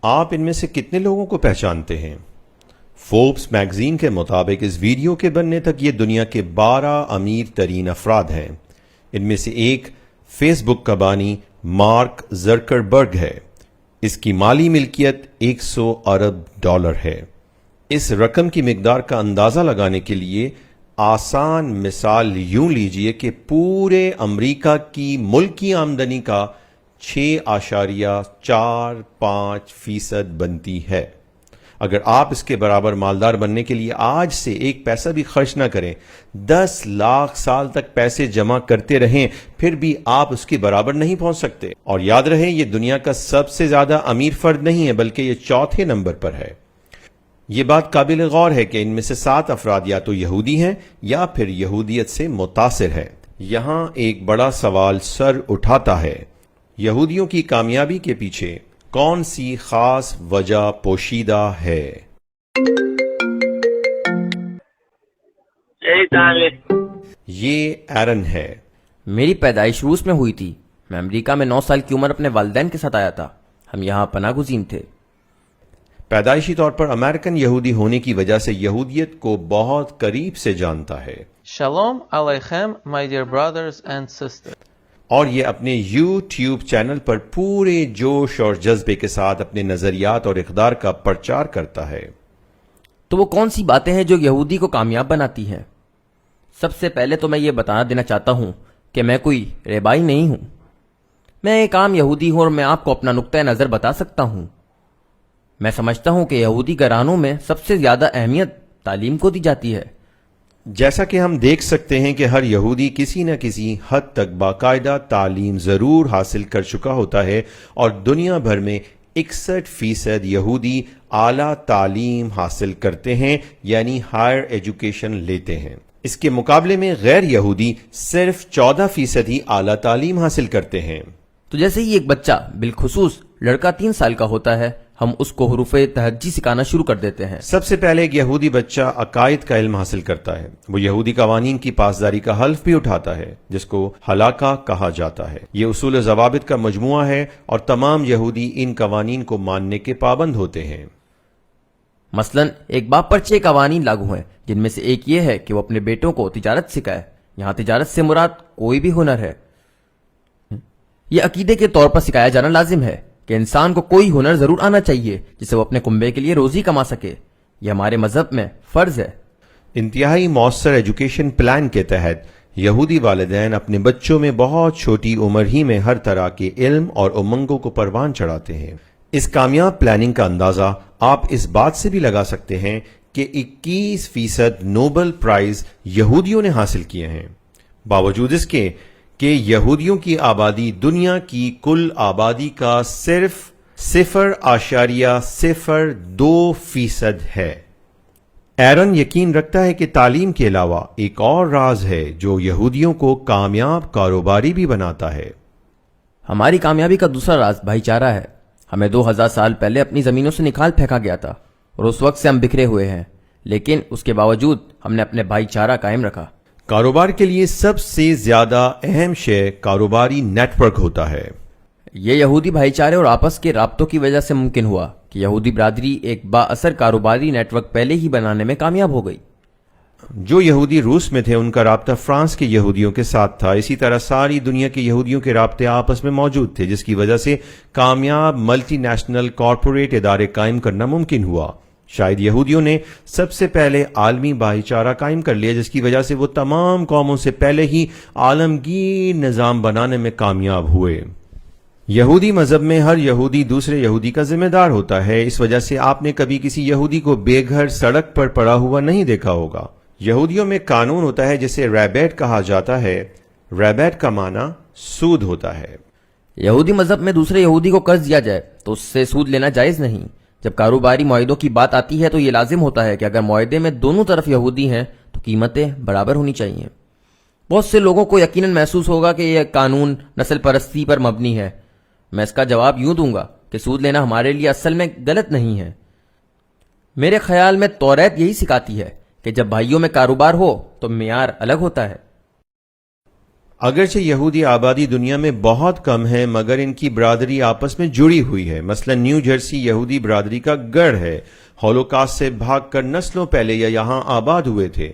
آپ ان میں سے کتنے لوگوں کو پہچانتے ہیں؟ فوربس میگزین کے مطابق اس ویڈیو کے بننے تک یہ دنیا کے 12 امیر ترین افراد ہیں۔ ان میں سے ایک فیس بک کا بانی مارک زکربرگ ہے۔ اس کی مالی ملکیت $100 ارب ہے۔ اس رقم کی مقدار کا اندازہ لگانے کے لیے آسان مثال یوں لیجئے کہ پورے امریکہ کی ملکی آمدنی کا 6.45% بنتی ہے۔ اگر آپ اس کے برابر مالدار بننے کے لیے آج سے ایک پیسہ بھی خرچ نہ کریں، 10 لاکھ سال تک پیسے جمع کرتے رہیں، پھر بھی آپ اس کے برابر نہیں پہنچ سکتے۔ اور یاد رہے، یہ دنیا کا سب سے زیادہ امیر فرد نہیں ہے، بلکہ یہ چوتھے نمبر پر ہے۔ یہ بات قابل غور ہے کہ ان میں سے 7 افراد یا تو یہودی ہیں یا پھر یہودیت سے متاثر ہیں۔ یہاں ایک بڑا سوال سر اٹھاتا ہے، یہودیوں کی کامیابی کے پیچھے کون سی خاص وجہ پوشیدہ ہے؟ یہ ایرن ہے۔ میری پیدائش روس میں ہوئی تھی۔ میں امریکہ میں 9 سال کی عمر اپنے والدین کے ساتھ آیا تھا۔ ہم یہاں پناہ گزین تھے۔ پیدائشی طور پر امریکن یہودی ہونے کی وجہ سے یہودیت کو بہت قریب سے جانتا ہے۔ Shalom Aleichem, my dear brothers and sisters. اور یہ اپنے یوٹیوب چینل پر پورے جوش اور جذبے کے ساتھ اپنے نظریات اور اقدار کا پرچار کرتا ہے۔ تو وہ کون سی باتیں ہیں جو یہودی کو کامیاب بناتی ہیں؟ سب سے پہلے تو میں یہ بتا دینا چاہتا ہوں کہ میں کوئی ریبائی نہیں ہوں۔ میں ایک عام یہودی ہوں اور میں آپ کو اپنا نقطۂ نظر بتا سکتا ہوں۔ میں سمجھتا ہوں کہ یہودی گھرانوں میں سب سے زیادہ اہمیت تعلیم کو دی جاتی ہے۔ جیسا کہ ہم دیکھ سکتے ہیں کہ ہر یہودی کسی نہ کسی حد تک باقاعدہ تعلیم ضرور حاصل کر چکا ہوتا ہے، اور دنیا بھر میں 61% یہودی اعلیٰ تعلیم حاصل کرتے ہیں، یعنی ہائر ایجوکیشن لیتے ہیں۔ اس کے مقابلے میں غیر یہودی صرف 14% ہی اعلیٰ تعلیم حاصل کرتے ہیں۔ تو جیسے ہی ایک بچہ، بالخصوص لڑکا 3 سال کا ہوتا ہے، ہم اس کو حروف تہجی سکھانا شروع کر دیتے ہیں۔ سب سے پہلے ایک یہودی بچہ عقائد کا علم حاصل کرتا ہے۔ وہ یہودی قوانین کی پاسداری کا حلف بھی اٹھاتا ہے، جس کو حلاقہ کہا جاتا ہے۔ یہ اصول و ضوابط کا مجموعہ ہے اور تمام یہودی ان قوانین کو ماننے کے پابند ہوتے ہیں۔ مثلا ایک باپ پر 6 قوانین لاگو ہیں، جن میں سے ایک یہ ہے کہ وہ اپنے بیٹوں کو تجارت سکھائے۔ یہاں تجارت سے مراد کوئی بھی ہنر ہے۔ یہ عقیدے کے طور پر سکھایا جانا لازم ہے کہ انسان کو کوئی ہنر ضرور آنا چاہیے جسے وہ اپنے کنبے کے لیے روزی کما سکے۔ یہ ہمارے مذہب میں فرض ہے۔ انتہائی مؤثر ایجوکیشن پلان کے تحت یہودی والدین اپنے بچوں میں بہت چھوٹی عمر ہی میں ہر طرح کے علم اور امنگوں کو پروان چڑھاتے ہیں۔ اس کامیاب پلاننگ کا اندازہ آپ اس بات سے بھی لگا سکتے ہیں کہ 21% نوبل پرائز یہودیوں نے حاصل کیے ہیں، باوجود اس کے کہ یہودیوں کی آبادی دنیا کی کل آبادی کا صرف 0.02% ہے۔ ایرن یقین رکھتا ہے کہ تعلیم کے علاوہ ایک اور راز ہے جو یہودیوں کو کامیاب کاروباری بھی بناتا ہے۔ ہماری کامیابی کا دوسرا راز بھائی چارہ ہے۔ ہمیں 2000 سال پہلے اپنی زمینوں سے نکال پھینکا گیا تھا اور اس وقت سے ہم بکھرے ہوئے ہیں، لیکن اس کے باوجود ہم نے اپنے بھائی چارہ قائم رکھا۔ کاروبار کے لیے سب سے زیادہ اہم شے کاروباری نیٹ ورک ہوتا ہے۔ یہ یہودی بھائی چارے اور آپس کے رابطوں کی وجہ سے ممکن ہوا کہ یہودی برادری ایک با اثر کاروباری نیٹ ورک پہلے ہی بنانے میں کامیاب ہو گئی۔ جو یہودی روس میں تھے ان کا رابطہ فرانس کے یہودیوں کے ساتھ تھا۔ اسی طرح ساری دنیا کے یہودیوں کے رابطے آپس میں موجود تھے، جس کی وجہ سے کامیاب ملٹی نیشنل کارپوریٹ ادارے قائم کرنا ممکن ہوا۔ شاید یہودیوں نے سب سے پہلے عالمی بھائی چارہ قائم کر لیا، جس کی وجہ سے وہ تمام قوموں سے پہلے ہی عالمگیر نظام بنانے میں کامیاب ہوئے۔ یہودی مذہب میں ہر یہودی دوسرے یہودی کا ذمہ دار ہوتا ہے۔ اس وجہ سے آپ نے کبھی کسی یہودی کو بے گھر سڑک پر پڑا ہوا نہیں دیکھا ہوگا۔ یہودیوں میں قانون ہوتا ہے جسے ریبیٹ کہا جاتا ہے۔ ریبیٹ کا معنی سود ہوتا ہے۔ یہودی مذہب میں دوسرے یہودی کو قرض دیا جائے تو اس سے سود لینا جائز نہیں۔ جب کاروباری معاہدوں کی بات آتی ہے تو یہ لازم ہوتا ہے کہ اگر معاہدے میں دونوں طرف یہودی ہیں تو قیمتیں برابر ہونی چاہیے۔ بہت سے لوگوں کو یقیناً محسوس ہوگا کہ یہ قانون نسل پرستی پر مبنی ہے۔ میں اس کا جواب یوں دوں گا کہ سود لینا ہمارے لیے اصل میں غلط نہیں ہے۔ میرے خیال میں توریت یہی سکھاتی ہے کہ جب بھائیوں میں کاروبار ہو تو معیار الگ ہوتا ہے۔ اگرچہ یہودی آبادی دنیا میں بہت کم ہے مگر ان کی برادری آپس میں جڑی ہوئی ہے. مثلا نیو جرسی یہودی برادری کا گڑھ ہے. ہولوکاسٹ سے بھاگ کر نسلوں پہلے یہاں آباد ہوئے تھے.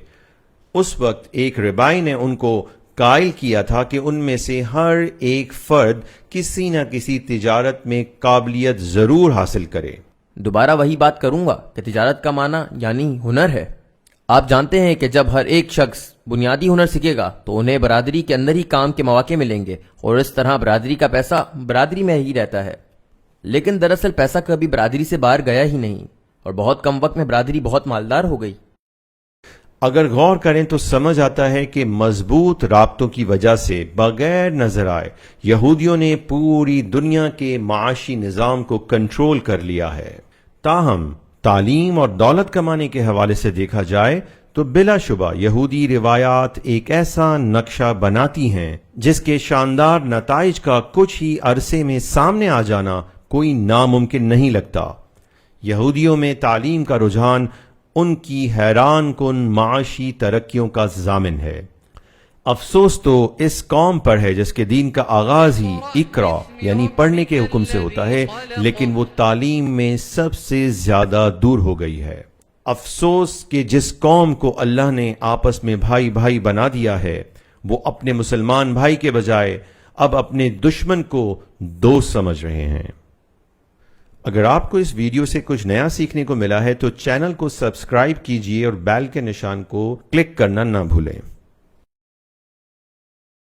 اس وقت ایک ربائی نے ان کو قائل کیا تھا کہ ان میں سے ہر ایک فرد کسی نہ کسی تجارت میں قابلیت ضرور حاصل کرے. دوبارہ وہی بات کروں گا کہ تجارت کا معنی یعنی ہنر ہے. آپ جانتے ہیں کہ جب ہر ایک شخص بنیادی ہنر سیکھے گا تو انہیں برادری کے اندر ہی کام کے مواقع ملیں گے اور اس طرح برادری کا پیسہ برادری میں ہی رہتا ہے. لیکن دراصل پیسہ کبھی برادری سے باہر گیا ہی نہیں اور بہت کم وقت میں برادری بہت مالدار ہو گئی. اگر غور کریں تو سمجھ آتا ہے کہ مضبوط رابطوں کی وجہ سے بغیر نظر آئے یہودیوں نے پوری دنیا کے معاشی نظام کو کنٹرول کر لیا ہے. تاہم تعلیم اور دولت کمانے کے حوالے سے دیکھا جائے تو بلا شبہ یہودی روایات ایک ایسا نقشہ بناتی ہیں جس کے شاندار نتائج کا کچھ ہی عرصے میں سامنے آ جانا کوئی ناممکن نہیں لگتا. یہودیوں میں تعلیم کا رجحان ان کی حیران کن معاشی ترقیوں کا ضامن ہے. افسوس تو اس قوم پر ہے جس کے دین کا آغاز ہی اقرا یعنی پڑھنے کے حکم سے ہوتا ہے لیکن وہ تعلیم میں سب سے زیادہ دور ہو گئی ہے. افسوس کہ جس قوم کو اللہ نے آپس میں بھائی بھائی بنا دیا ہے وہ اپنے مسلمان بھائی کے بجائے اب اپنے دشمن کو دوست سمجھ رہے ہیں. اگر آپ کو اس ویڈیو سے کچھ نیا سیکھنے کو ملا ہے تو چینل کو سبسکرائب کیجئے اور بیل کے نشان کو کلک کرنا نہ بھولیں.